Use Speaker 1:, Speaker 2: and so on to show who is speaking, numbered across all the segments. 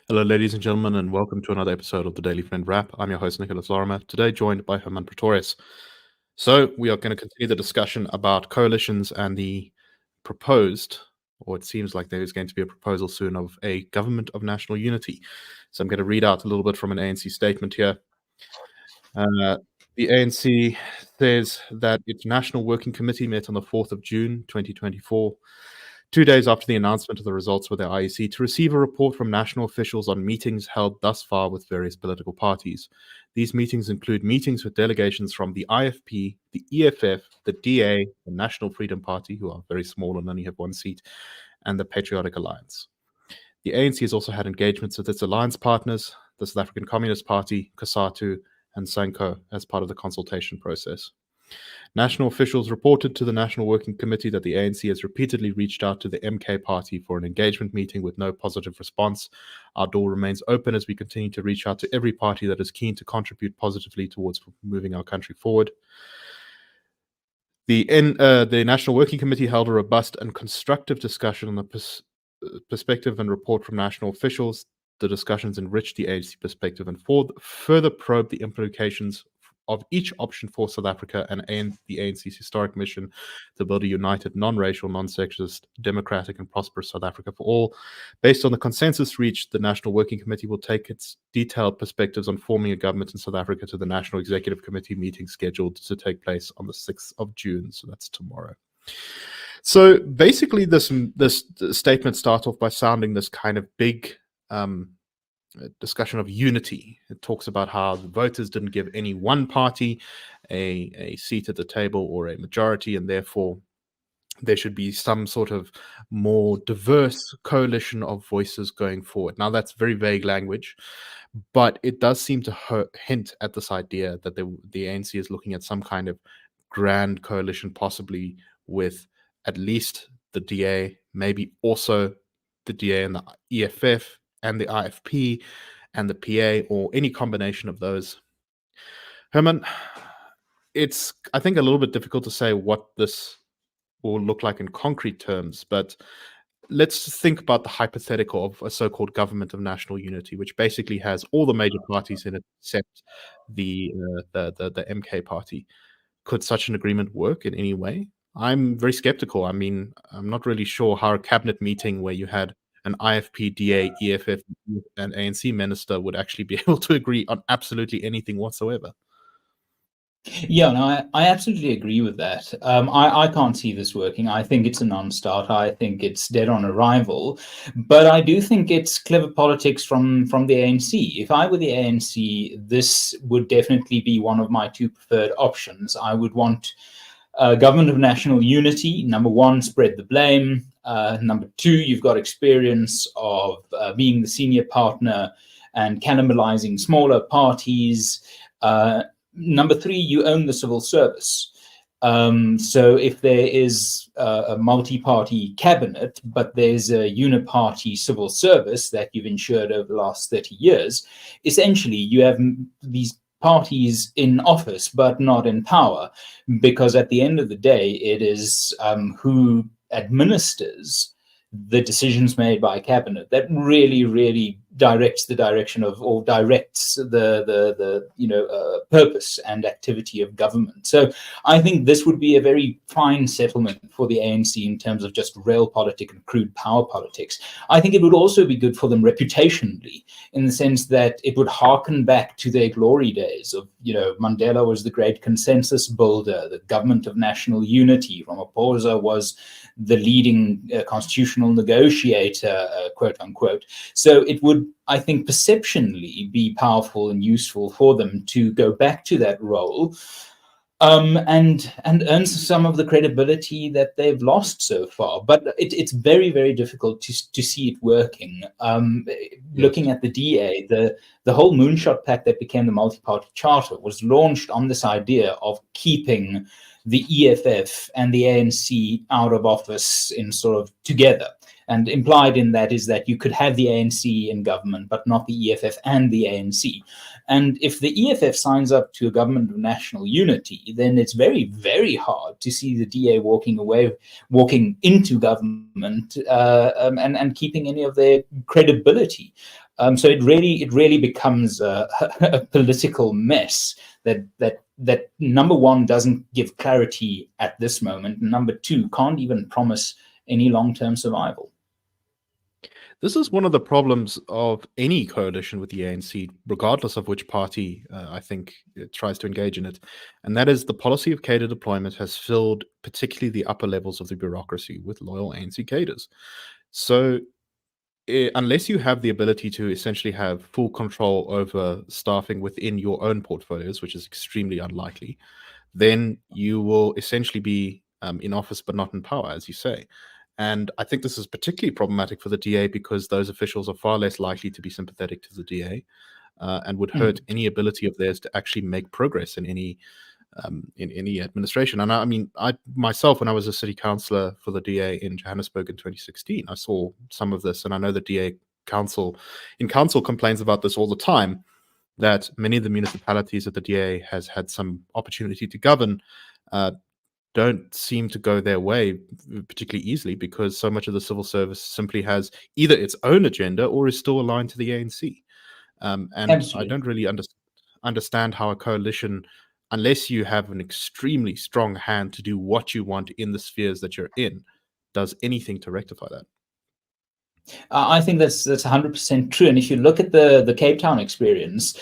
Speaker 1: Hello, ladies and gentlemen, and welcome to another episode of the Daily Friend Wrap. I'm your host, Nicholas Lorimer, today joined by Hermann Pretorius. So, we are going to continue the discussion about coalitions and the proposed, or it seems like there is going to be a proposal soon, of a government of national unity. So, I'm going to read out a little bit from an ANC statement here. The ANC says that its National Working Committee met on the 4th of June 2024, 2 days after the announcement of the results for the IEC, to receive a report from national officials on meetings held thus far with various political parties. These meetings include meetings with delegations from the IFP, the EFF, the DA, the National Freedom Party, who are very small and only have one seat, and the Patriotic Alliance. The ANC has also had engagements with its alliance partners, the South African Communist Party, COSATU, and SANCO, as part of the consultation process. National officials reported to the National Working Committee that the ANC has repeatedly reached out to the MK Party for an engagement meeting with no positive response. Our door remains open as we continue to reach out to every party that is keen to contribute positively towards moving our country forward. The National Working Committee held a robust and constructive discussion on the perspective and report from national officials. The discussions enriched the ANC perspective and further probed the implications of each option for South Africa and the ANC's historic mission to build a united, non-racial, non-sexist, democratic, and prosperous South Africa for all. Based on the consensus reached, the National Working Committee will take its detailed perspectives on forming a government in South Africa to the National Executive Committee meeting scheduled to take place on the 6th of June, so that's tomorrow. So basically, this statement starts off by sounding this kind of big discussion of unity. It talks about how the voters didn't give any one party a seat at the table or a majority, and therefore there should be some sort of more diverse coalition of voices going forward. Now, that's very vague language, but it does seem to hint at this idea that the ANC is looking at some kind of grand coalition, possibly with at least the DA, maybe also the DA and the EFF and the IFP and the PA, or any combination of those. Herman, it's, I think, a little bit difficult to say what this will look like in concrete terms, but let's think about the hypothetical of a so-called government of national unity, which basically has all the major parties in it except the MK party. Could such an agreement work in any way? I'm very skeptical. I mean, I'm not really sure how a cabinet meeting where you had an IFP, DA, EFF, and ANC minister would actually be able to agree on absolutely anything whatsoever.
Speaker 2: Yeah, no, I absolutely agree with that. I can't see this working. I think it's a non-starter. I think it's dead on arrival. But I do think it's clever politics from the ANC. If I were the ANC, this would definitely be one of my two preferred options. I would want a government of national unity. Number one, spread the blame. Number two, you've got experience of being the senior partner and cannibalizing smaller parties. Number three, you own the civil service. So if there is a multi-party cabinet, but there's a uniparty civil service that you've ensured over the last 30 years, essentially you have these parties in office, but not in power, because at the end of the day, it is who administers the decisions made by cabinet that really directs the direction of, or directs the purpose and activity of government. So I think this would be a very fine settlement for the ANC in terms of just real politics and crude power politics. I think it would also be good for them reputationally, in the sense that it would harken back to their glory days of, Mandela was the great consensus builder, the government of national unity. Ramaphosa was the leading constitutional negotiator, quote unquote. So it would, I think, perceptionally be powerful and useful for them to go back to that role and earn some of the credibility that they've lost so far. But it's very difficult to see it working. Looking at the DA, the whole moonshot pact that became the multi-party charter was launched on this idea of keeping the EFF and the ANC out of office in sort of together. And implied in that is that you could have the ANC in government, but not the EFF and the ANC. And if the EFF signs up to a government of national unity, then it's very hard to see the DA walking into government and keeping any of their credibility. So it really becomes a political mess that number one doesn't give clarity at this moment, and number two can't even promise any long-term survival.
Speaker 1: This is one of the problems of any coalition with the ANC, regardless of which party I think it tries to engage in it. And that is the policy of cadre deployment has filled particularly the upper levels of the bureaucracy with loyal ANC cadres. So unless you have the ability to essentially have full control over staffing within your own portfolios, which is extremely unlikely, then you will essentially be in office but not in power, as you say. And I think this is particularly problematic for the DA because those officials are far less likely to be sympathetic to the DA and would hurt any ability of theirs to actually make progress in any administration. And I mean, I myself, when I was a city councillor for the DA in Johannesburg in 2016, I saw some of this, and I know the DA council complains about this all the time, that many of the municipalities that the DA has had some opportunity to govern don't seem to go their way particularly easily because so much of the civil service simply has either its own agenda or is still aligned to the ANC. And
Speaker 2: Absolutely.
Speaker 1: I don't really understand how a coalition, unless you have an extremely strong hand to do what you want in the spheres that you're in, does anything to rectify that.
Speaker 2: I think that's 100% true. And if you look at the Cape Town experience,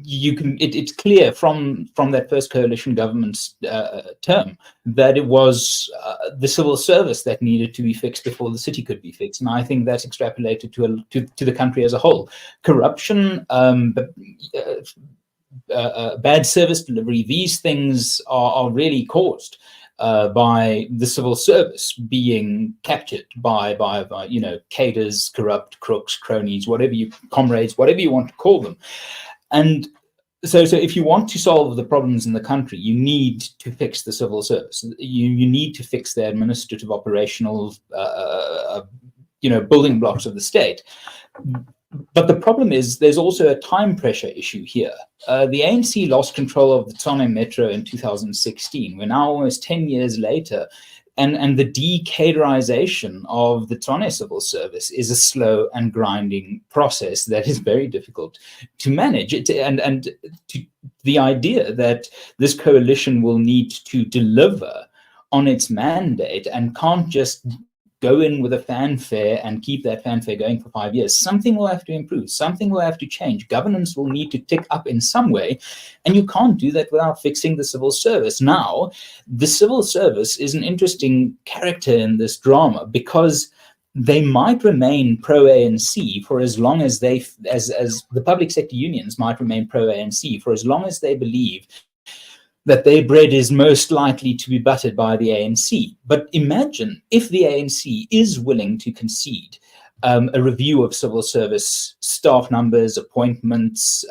Speaker 2: it's clear from that first coalition government's term that it was the civil service that needed to be fixed before the city could be fixed. And I think that's extrapolated to the country as a whole. Corruption, bad service delivery, these things are really caused by the civil service being captured by cadres, corrupt crooks, cronies, comrades, whatever you want to call them. And so if you want to solve the problems in the country, you need to fix the civil service. You need to fix the administrative, operational, building blocks of the state. But the problem is there's also a time pressure issue here. The ANC lost control of the Tshwane Metro in 2016. We're now almost 10 years later, and the decaderization of the Tshwane civil service is a slow and grinding process that is very difficult to manage. The idea that this coalition will need to deliver on its mandate and can't just go in with a fanfare and keep that fanfare going for 5 years. Something will have to improve. Something will have to change. Governance will need to tick up in some way. And you can't do that without fixing the civil service. Now, the civil service is an interesting character in this drama because they might remain pro-ANC for as long as as the public sector unions might remain pro-ANC for as long as they believe that their bread is most likely to be buttered by the ANC. But imagine if the ANC is willing to concede a review of civil service staff numbers, appointments,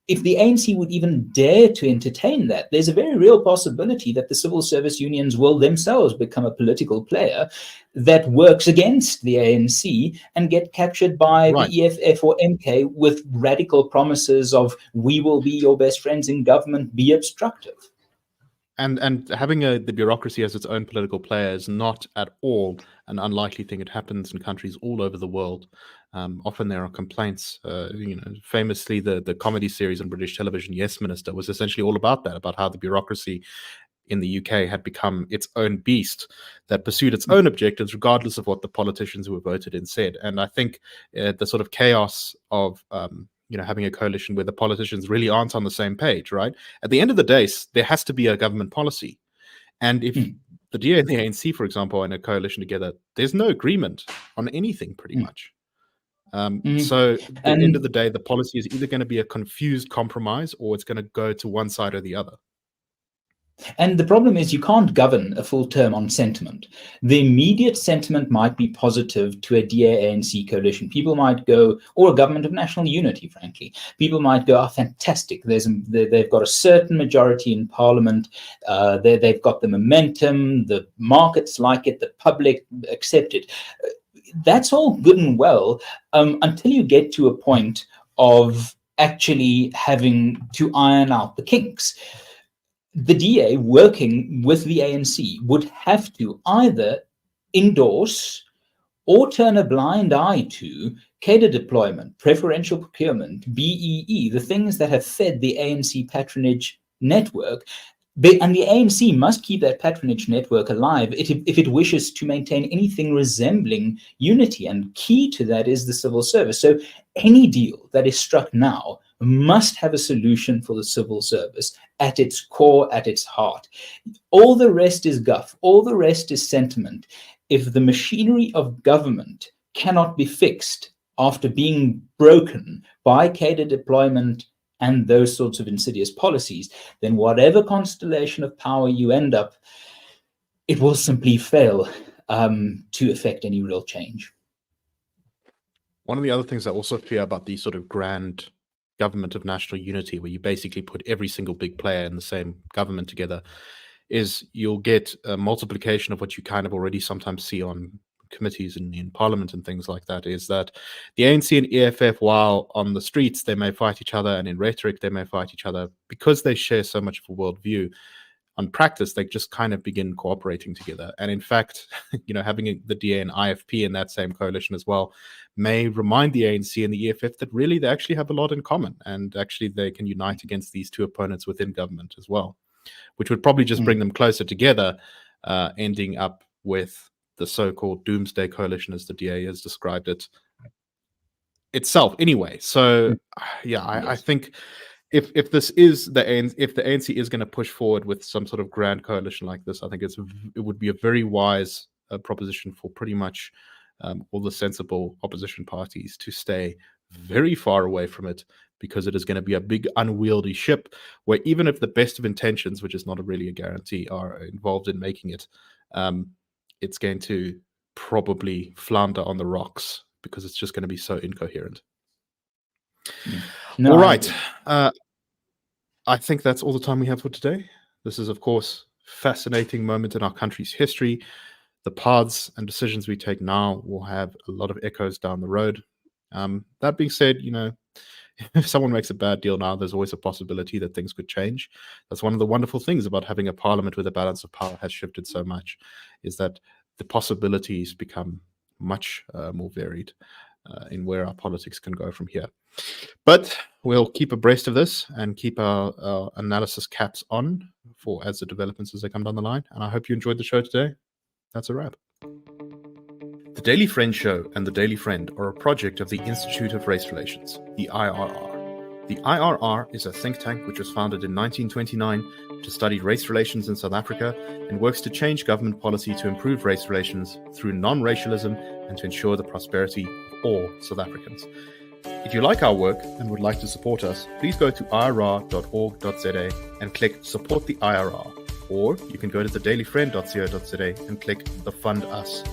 Speaker 2: if the ANC would even dare to entertain that, there's a very real possibility that the civil service unions will themselves become a political player that works against the ANC and get captured by the EFF or MK with radical promises of we will be your best friends in government, be obstructive.
Speaker 1: And having the bureaucracy as its own political player is not at all an unlikely thing. It happens in countries all over the world. Often there are complaints. Famously, the comedy series on British television, Yes Minister, was essentially all about that, about how the bureaucracy in the UK had become its own beast that pursued its own objectives, regardless of what the politicians who were voted in said. And I think the sort of chaos of having a coalition where the politicians really aren't on the same page, right? At the end of the day, there has to be a government policy. And if the DA and the ANC, for example, are in a coalition together, there's no agreement on anything pretty much. So at the end of the day, the policy is either going to be a confused compromise or it's going to go to one side or the other.
Speaker 2: And the problem is you can't govern a full term on sentiment. The immediate sentiment might be positive to a DA-ANC coalition. People might go, or a government of national unity, frankly. People might go, oh, fantastic. They've got a certain majority in parliament. They've got the momentum. The markets like it. The public accept it. That's all good and well until you get to a point of actually having to iron out the kinks. The DA working with the ANC would have to either endorse or turn a blind eye to cadre deployment, preferential procurement, BEE, the things that have fed the ANC patronage network. And the ANC must keep that patronage network alive if it wishes to maintain anything resembling unity. And key to that is the civil service. So any deal that is struck now must have a solution for the civil service at its core, at its heart. All the rest is guff. All the rest is sentiment. If the machinery of government cannot be fixed after being broken by cadre deployment and those sorts of insidious policies, then whatever constellation of power you end up, it will simply fail to effect any real change.
Speaker 1: One of the other things I also fear about the sort of grand government of national unity, where you basically put every single big player in the same government together, is you'll get a multiplication of what you kind of already sometimes see on committees in parliament and things like that, is that the ANC and EFF, while on the streets they may fight each other and in rhetoric they may fight each other, because they share so much of a worldview, on practice they just kind of begin cooperating together. And in fact, having the DA and IFP in that same coalition as well may remind the ANC and the EFF that really they actually have a lot in common, and actually they can unite against these two opponents within government as well, which would probably just bring them closer together, ending up with the so-called doomsday coalition, as the DA has described it itself anyway. So I think if the ANC is going to push forward with some sort of grand coalition like this, I think it would be a very wise proposition for pretty much all the sensible opposition parties to stay very far away from it, because it is going to be a big unwieldy ship where even if the best of intentions, which is not really a guarantee, are involved in making it, it's going to probably flounder on the rocks because it's just going to be so incoherent. All right. I think that's all the time we have for today. This is, of course, a fascinating moment in our country's history. The paths and decisions we take now will have a lot of echoes down the road. That being said, if someone makes a bad deal now, there's always a possibility that things could change. That's one of the wonderful things about having a parliament where the balance of power has shifted so much, is that the possibilities become much more varied in where our politics can go from here. But we'll keep abreast of this and keep our analysis caps on for as the developments as they come down the line. And I hope you enjoyed the show today. That's a wrap. The Daily Friend Show and The Daily Friend are a project of the Institute of Race Relations, the IRR. The IRR is a think tank which was founded in 1929 to study race relations in South Africa and works to change government policy to improve race relations through non-racialism and to ensure the prosperity of all South Africans. If you like our work and would like to support us, please go to irr.org.za and click Support the IRR. Or you can go to thedailyfriend.co.za and click the Fund Us